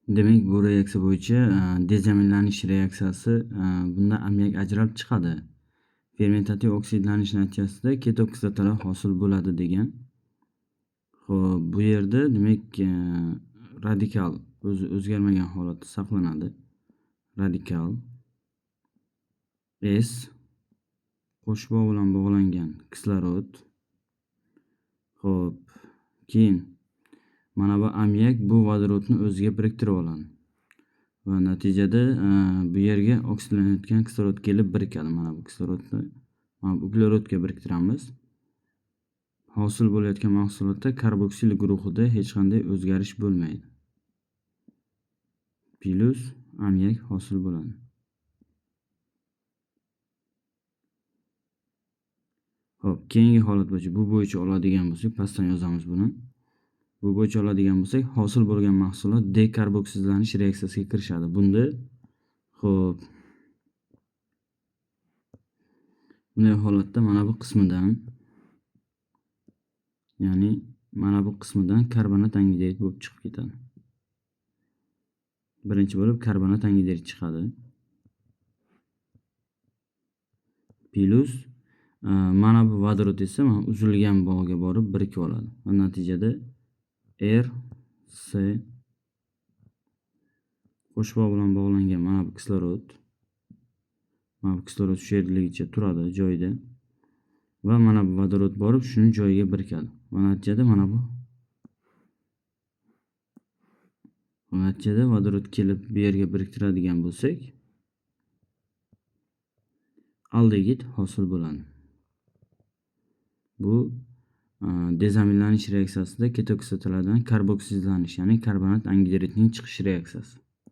Demak, bu reaksiya bo'yicha dezamillanish reaksiyasi bunda ammiak ajralib chiqadi. Fermentativ oksidlanish natijasida ketokislotalar hosil bo'ladi degan. Xo'p, bu yerda demak radikal o'zgarmagan holatda saqlanadi. Radikal S qo'shbog' bilan bog'langan kislorod. Xo'p, keyin mana bu ammiak bu vodorodni o'ziga biriktirib oladi. Va natijada bu yerga oksidlanayotgan kislorod kelib birikadi. Mana bu kislorodni mana bu uglerodga biriktiramiz. Hosil bo'layotgan mahsulotda karboksil guruhida hech qanday o'zgarish bo'lmaydi. Plus ammiak hosil bo'ladi. Xo'p, keyingi holat bo'yicha bu bo'yicha oladigan bo'lsak, pastdan yozamiz buni. Bu bo'yicha oladigan bo'lsak, hosil bo'lgan mahsulot dekarboksidlanish reaksiyasiga kirishadi. Bunda xo'p, bunday holatda mana bu qismidan, ya'ni mana bu qismidan karbonat angidrid bo'lib chiqib ketadi. Birinchi bo'lib karbonat angidrid chiqadi. Plus mana bu vodorod esa mana uzilgan bog'ga borib birikib oladi. Va natijada C qo'shbog' bilan bog'langan mana bu kislorod. Mana bu kislorod shu yerligicha turadi joyida. Va mana bu vodorod borib shuni joyiga birikadi. Va natijada mana bu vodorod kelib bu yerga biriktiradigan bo'lsak, aldegid hosil bo'ladi. Bu dezamillanish reaksiyasida ketokislotalardan karboksidlanish, ya'ni karbonat angidridning chiqish reaksiyasi.